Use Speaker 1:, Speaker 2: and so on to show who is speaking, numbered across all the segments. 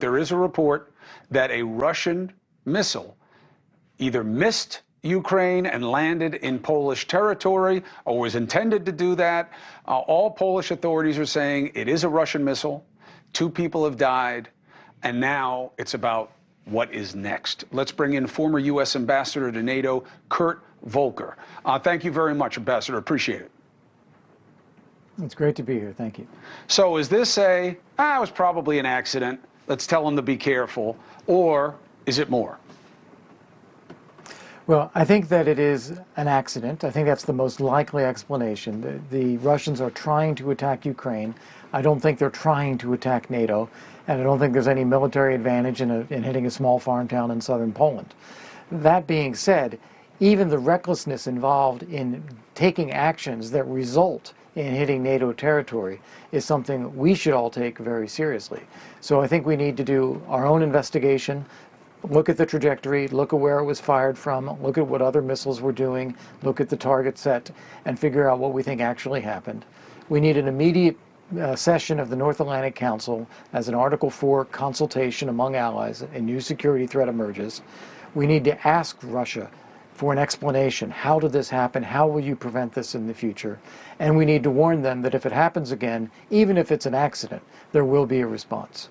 Speaker 1: There is a report that a Russian missile either missed Ukraine and landed in Polish territory or was intended to do that. All Polish authorities are saying it is a Russian missile. 2 people have died. And now it's about what is next. Let's bring in former U.S. Ambassador to NATO, Volker. Thank you very much, Ambassador. Appreciate it.
Speaker 2: It's great to be here. Thank you.
Speaker 1: So is this it was probably an accident, let's tell them to be careful, or is it more?
Speaker 2: Well, I think that it is an accident. I think that's the most likely explanation. The Russians are trying to attack Ukraine. I don't think they're trying to attack NATO, and I don't think there's any military advantage in hitting a small farm town in southern Poland. That being said, even the recklessness involved in taking actions that result in hitting NATO territory is something we should all take very seriously. So I think we need to do our own investigation, look at the trajectory, look at where it was fired from, look at what other missiles were doing, look at the target set, and figure out what we think actually happened. We need an immediate session of the North Atlantic Council as an Article 4 consultation among allies. A new security threat emerges. We need to ask Russia for an explanation. How did this happen? How will you prevent this in the future? And we need to warn them that if it happens again, even if it's an accident, there will be a response.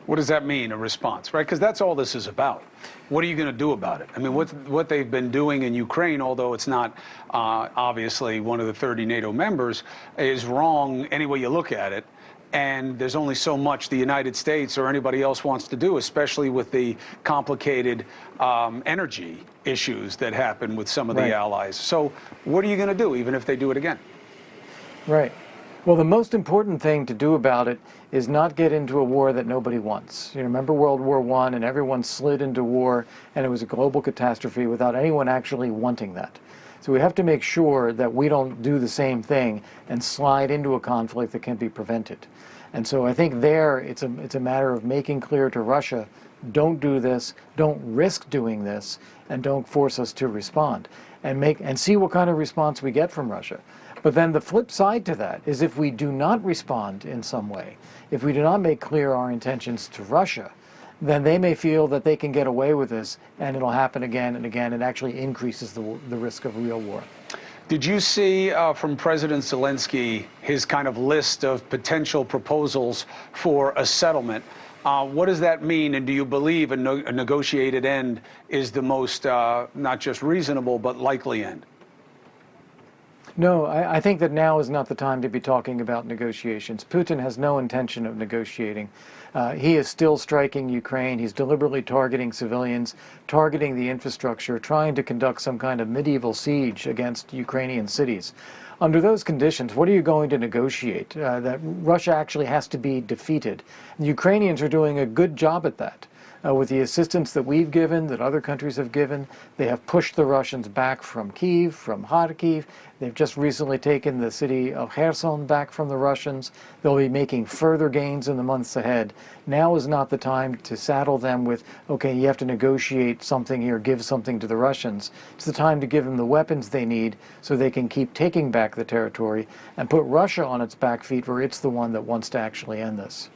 Speaker 1: What does that mean, a response, right? Because that's all this is about. What are you going to do about it? I mean, what they've been doing in Ukraine, although it's not obviously one of the 30 NATO members, is wrong any way you look at it. And there's only so much the United States or anybody else wants to do, especially with the complicated energy issues that happen with some of the allies. So what are you going to do, even if they do it again?
Speaker 2: Right. Well, the most important thing to do about it is not get into a war that nobody wants. You remember World War I, and everyone slid into war, and it was a global catastrophe without anyone actually wanting that. So we have to make sure that we don't do the same thing and slide into a conflict that can be prevented. And so I think it's a matter of making clear to Russia, don't do this, don't risk doing this, and don't force us to respond. And see what kind of response we get from Russia. But then the flip side to that is if we do not respond in some way, if we do not make clear our intentions to Russia, then they may feel that they can get away with this, and it'll happen again and again. It actually increases the risk of real war.
Speaker 1: Did you see from President Zelensky his kind of list of potential proposals for a settlement? What does that mean, and do you believe a negotiated end is the most not just reasonable but likely end?
Speaker 2: No, I think that now is not the time to be talking about negotiations. Putin has no intention of negotiating. He is still striking Ukraine. He's deliberately targeting civilians, targeting the infrastructure, trying to conduct some kind of medieval siege against Ukrainian cities. Under those conditions, what are you going to negotiate? That Russia actually has to be defeated. The Ukrainians are doing a good job at that. With the assistance that we've given, that other countries have given, they have pushed the Russians back from Kyiv, from Kharkiv. They've just recently taken the city of Kherson back from the Russians. They'll be making further gains in the months ahead. Now is not the time to saddle them with, okay, you have to negotiate something here, give something to the Russians. It's the time to give them the weapons they need so they can keep taking back the territory and put Russia on its back feet where it's the one that wants to actually end this.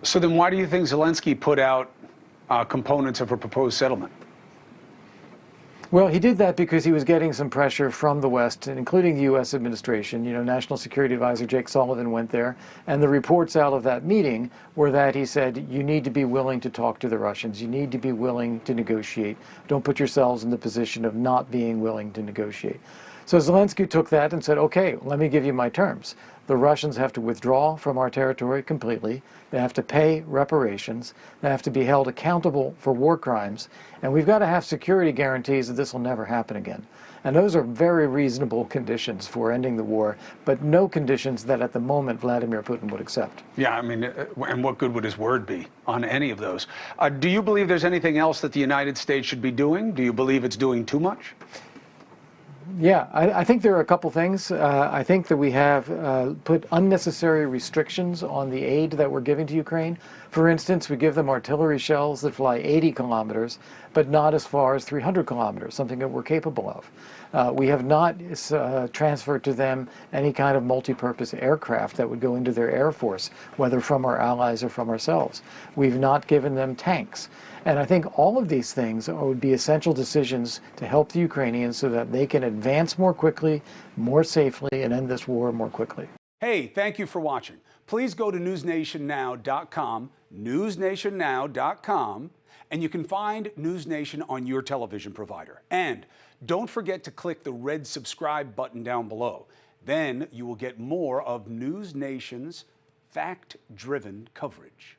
Speaker 1: So then why do you think Zelensky put out components of a proposed settlement?
Speaker 2: Well, he did that because he was getting some pressure from the West, including the U.S. administration. You know, National Security Advisor Jake Sullivan went there, and the reports out of that meeting were that he said, you need to be willing to talk to the Russians. You need to be willing to negotiate. Don't put yourselves in the position of not being willing to negotiate. So Zelensky took that and said, okay, let me give you my terms. The Russians have to withdraw from our territory completely. They have to pay reparations. They have to be held accountable for war crimes. And we've got to have security guarantees that this will never happen again. And those are very reasonable conditions for ending the war, but no conditions that at the moment Vladimir Putin would accept.
Speaker 1: Yeah, I mean, and what good would his word be on any of those? Do you believe there's anything else that the United States should be doing? Do you believe it's doing too much?
Speaker 2: Yeah, I think there are a couple things. I think that we have put unnecessary restrictions on the aid that we're giving to Ukraine. For instance, we give them artillery shells that fly 80 kilometers, but not as far as 300 kilometers, something that we're capable of. We have not transferred to them any kind of multi-purpose aircraft that would go into their air force, whether from our allies or from ourselves. We've not given them tanks. And I think all of these things would be essential decisions to help the Ukrainians so that they can advance more quickly, more safely, and end this war more quickly.
Speaker 1: Hey, thank you for watching. Please go to newsnationnow.com, newsnationnow.com, and you can find NewsNation on your television provider. And don't forget to click the red subscribe button down below. Then you will get more of NewsNation's fact-driven coverage.